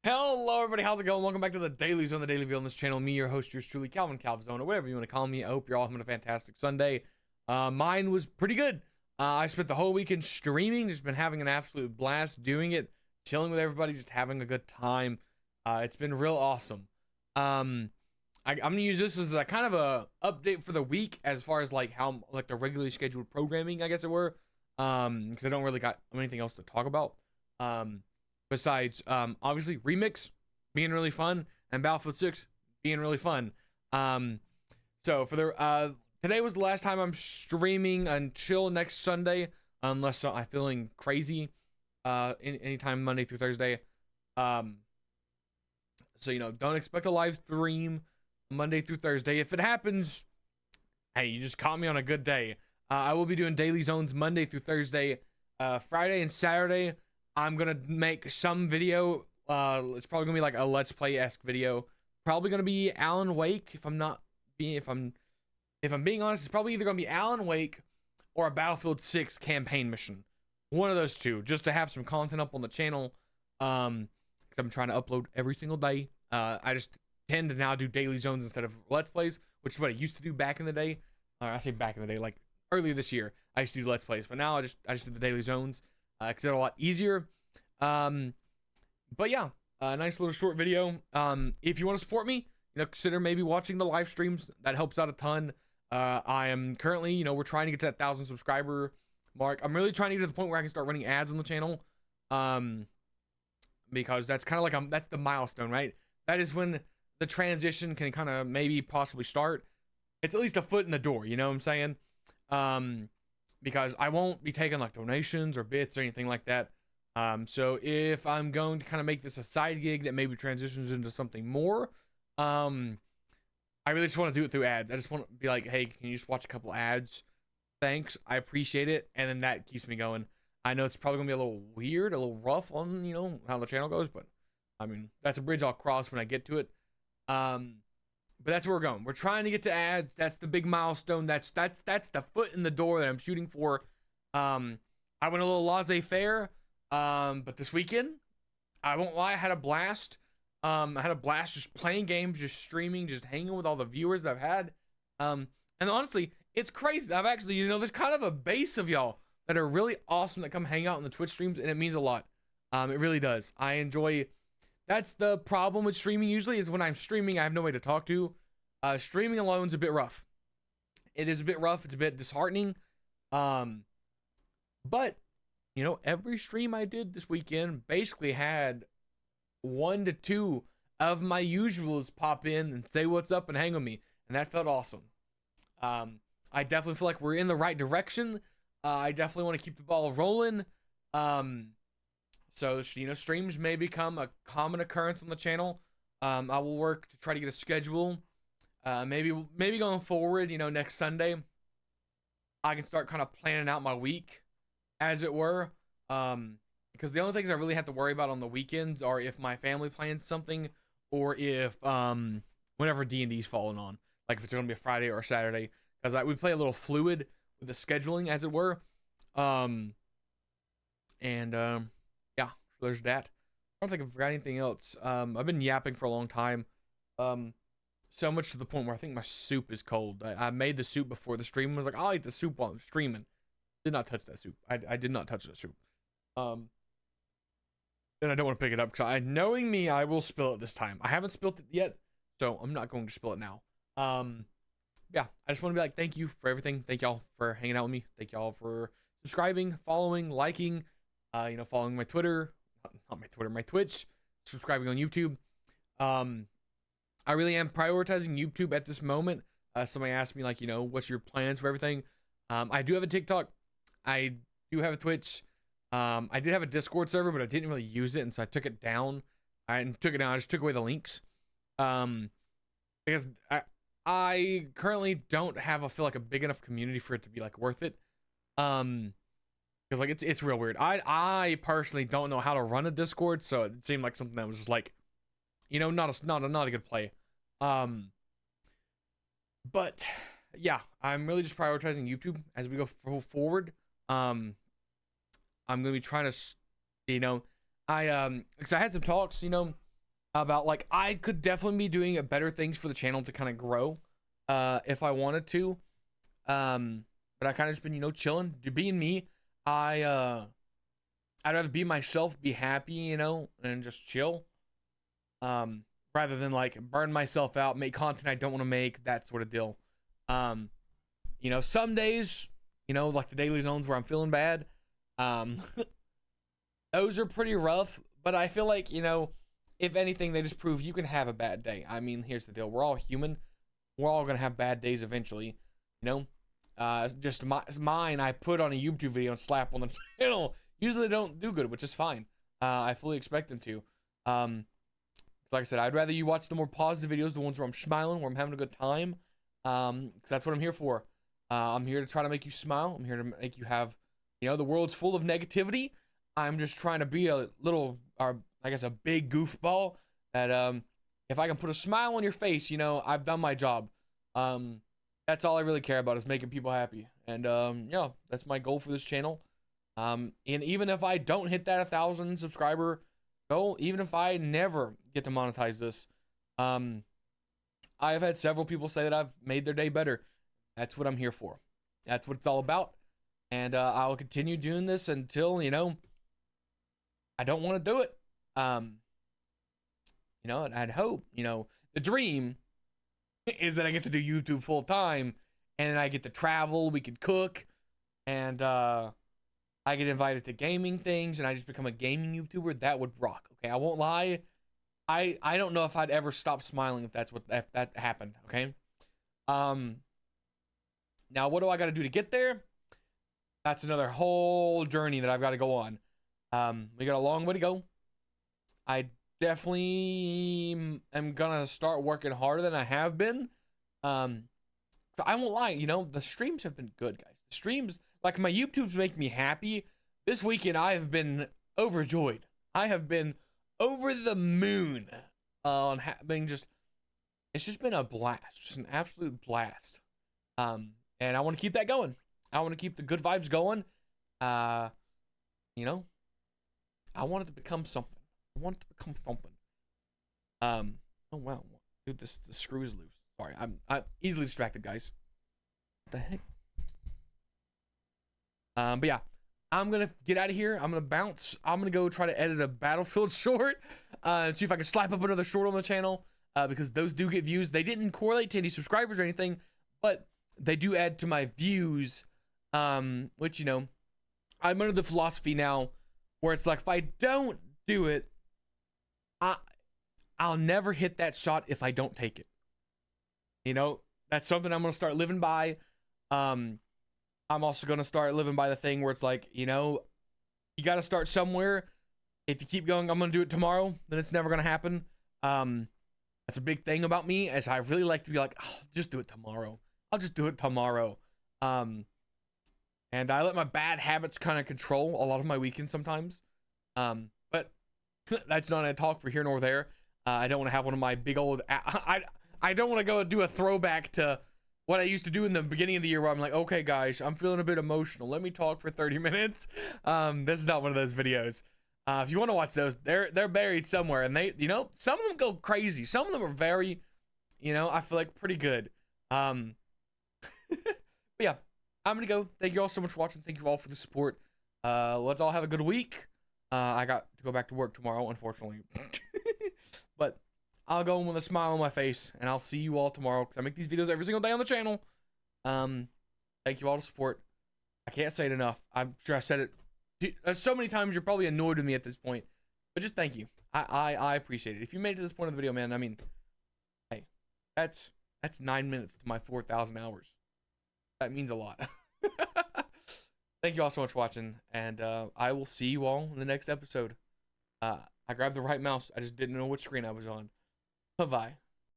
Hello, everybody. How's it going? Welcome back to the Daily Zone, the Daily View on this channel. Me, your host, yours truly, Calvzone, or whatever you want to call me. I hope you're all having a fantastic Sunday. Mine was pretty good. I spent the whole weekend streaming, just been having an absolute blast doing it, chilling with everybody, just having a good time. It's been real awesome. I'm gonna use this as a kind of a update for the week as far as like how like the regularly scheduled programming, I guess it were. Because I don't really got anything else to talk about. Besides, obviously Remix being really fun and Battlefield 6 being really fun. So for the today was the last time I'm streaming until next Sunday, unless I'm feeling crazy. Anytime Monday through Thursday. So don't expect a live stream Monday through Thursday. If it happens, hey, you just caught me on a good day. I will be doing daily zones Monday through Thursday, Friday and Saturday. I'm gonna make some video. It's probably gonna be like a let's play-esque video. Probably gonna be Alan Wake. If I'm being honest, it's probably either gonna be Alan Wake or a Battlefield 6 campaign mission. One of those two, just to have some content up on the channel. Because I'm trying to upload every single day. I just tend to now do daily zones instead of let's plays, which is what I used to do back in the day. I say back in the day, like earlier this year, I used to do let's plays, but now I just do the daily zones. Because they're a lot easier. But yeah, a nice little short video. If you want to support me, consider maybe watching the live streams. That helps out a ton. I am currently, we're trying to get to that 1,000 subscriber mark. I'm really trying to get to the point where I can start running ads on the channel. Because that's kind of like that's the milestone, right? That is when the transition can kind of maybe possibly start. It's at least a foot in the door, you know what I'm saying? Because I won't be taking like donations or bits or anything like that. So if I'm going to kind of make this a side gig that maybe transitions into something more, I really just want to do it through ads. I just want to be like, hey, can you just watch a couple ads? Thanks, I appreciate it. And then that keeps me going. I know it's probably gonna be a little weird, a little rough on how the channel goes, but I mean that's a bridge I'll cross when I get to it. But that's where we're going. We're trying to get to ads. That's the big milestone. That's the foot in the door that I'm shooting for. I went a little laissez-faire, but this weekend, I won't lie, I had a blast. I had a blast just playing games, just streaming, just hanging with all the viewers I've had. And honestly, it's crazy. I've actually, there's kind of a base of y'all that are really awesome that come hang out in the Twitch streams, and it means a lot. It really does. I enjoy. That's the problem with streaming usually, is when I'm streaming, I have no way to talk to. Streaming alone is a bit rough. It is a bit rough. It's a bit disheartening. But, every stream I did this weekend basically had 1 to 2 of my usuals pop in and say what's up and hang with me. And that felt awesome. I definitely feel like we're in the right direction. I definitely want to keep the ball rolling. So, streams may become a common occurrence on the channel. I will work to try to get a schedule. Maybe going forward, next Sunday, I can start kind of planning out my week, as it were. Because the only things I really have to worry about on the weekends are if my family plans something, or if whenever D&D's falling on, like if it's going to be a Friday or a Saturday, because we play a little fluid with the scheduling, as it were. Yeah, so there's that. I don't think I've got anything else. I've been yapping for a long time. So much to the point where I think my soup is cold. I made the soup before the stream. I was like, I'll eat the soup while I'm streaming. Did not touch that soup. I did not touch that soup. And I don't want to pick it up because knowing me, I will spill it this time. I haven't spilled it yet, so I'm not going to spill it now. Yeah, I just want to be like, thank you for everything. Thank y'all for hanging out with me. Thank y'all for subscribing, following, liking, following my Twitter, not my Twitter, my Twitch, subscribing on YouTube. I really am prioritizing YouTube at this moment. Somebody asked me, like, what's your plans for everything? I do have a TikTok. I do have a Twitch. I did have a Discord server, but I didn't really use it, and so I took it down. I just took away the links. Because I currently don't feel like a big enough community for it to be like worth it. Because like it's real weird. I personally don't know how to run a Discord, so it seemed like something that was just like, not a good play. But yeah, I'm really just prioritizing YouTube as we go forward. I'm gonna be trying to, because I had some talks, about like I could definitely be doing better things for the channel to kind of grow if I wanted to. But I kind of just been, you know, chilling, being me. I'd rather be myself, be happy, you know, and just chill. Rather than like burn myself out, make content I don't want to make, that sort of deal. You know, some days, you know, like the daily zones where I'm feeling bad, those are pretty rough, but I feel like, you know, if anything, they just prove you can have a bad day. I mean, here's the deal. We're all human. We're all going to have bad days eventually, you know? Just mine, I put on a YouTube video and slap on the channel. Usually they don't do good, which is fine. I fully expect them to. Like I said, I'd rather you watch the more positive videos, the ones where I'm smiling, where I'm having a good time. Because that's what I'm here for. I'm here to try to make you smile. I'm here to make you have, you know, the world's full of negativity. I'm just trying to be a little, or I guess a big goofball that, if I can put a smile on your face, you know, I've done my job. That's all I really care about, is making people happy. And, yeah, that's my goal for this channel. And even if I don't hit that 1,000 subscriber goal, even if I never get to monetize this, I've had several people say that I've made their day better. That's what I'm here for. That's what it's all about. And I'll continue doing this until, you know, I don't want to do it. You know, and I'd hope, you know, the dream is that I get to do YouTube full time, and then I get to travel, we could cook, and I get invited to gaming things, and I just become a gaming YouTuber. That would rock. Okay, I won't lie. I don't know if I'd ever stop smiling if that happened. Okay. Now what do I got to do to get there? That's another whole journey that I've got to go on. We got a long way to go. I definitely am gonna start working harder than I have been. So I won't lie, you know, the streams have been good, guys. The streams, like, my YouTube's make me happy. This weekend I have been overjoyed. I have been over the moon on being just, it's just been a blast, just an absolute blast. And I want to keep that going. I want to keep the good vibes going. You know, I want it to become something. I want it to become something. Oh wow, dude, the screw is loose. Sorry, I'm easily distracted, guys. What the heck? But yeah, I'm gonna get out of here. I'm gonna bounce. I'm gonna go try to edit a Battlefield short, and see if I can slap up another short on the channel. Because those do get views. They didn't correlate to any subscribers or anything, but they do add to my views. Which, you know, I'm under the philosophy now where it's like, if I don't do it, I'll never hit that shot if I don't take it. You know, that's something I'm gonna start living by. I'm also gonna start living by the thing where it's like, you know, you gotta start somewhere. If you keep going, I'm gonna do it tomorrow, then it's never gonna happen. That's a big thing about me, as I really like to be like, oh, just do it tomorrow. I'll just do it tomorrow. And I let my bad habits kind of control a lot of my weekends sometimes. But that's not a talk for here nor there. I don't want to have one of my big old, I don't want to go do a throwback to what I used to do in the beginning of the year where I'm like, okay guys, I'm feeling a bit emotional. Let me talk for 30 minutes. This is not one of those videos. If you want to watch those, they're buried somewhere, and they, you know, some of them go crazy. Some of them are very, you know, I feel like pretty good. But yeah, I'm gonna go. Thank you all so much for watching. Thank you all for the support. Let's all have a good week. I got to go back to work tomorrow, unfortunately. But I'll go in with a smile on my face, and I'll see you all tomorrow, because I make these videos every single day on the channel. Thank you all to support. I can't say it enough. I'm sure I said it so many times you're probably annoyed with me at this point. But just thank you. I appreciate it. If you made it to this point of the video, man, I mean, hey, that's 9 minutes to my 4,000 hours. That means a lot. Thank you all so much for watching, and I will see you all in the next episode. I grabbed the right mouse. I just didn't know which screen I was on. Bye-bye.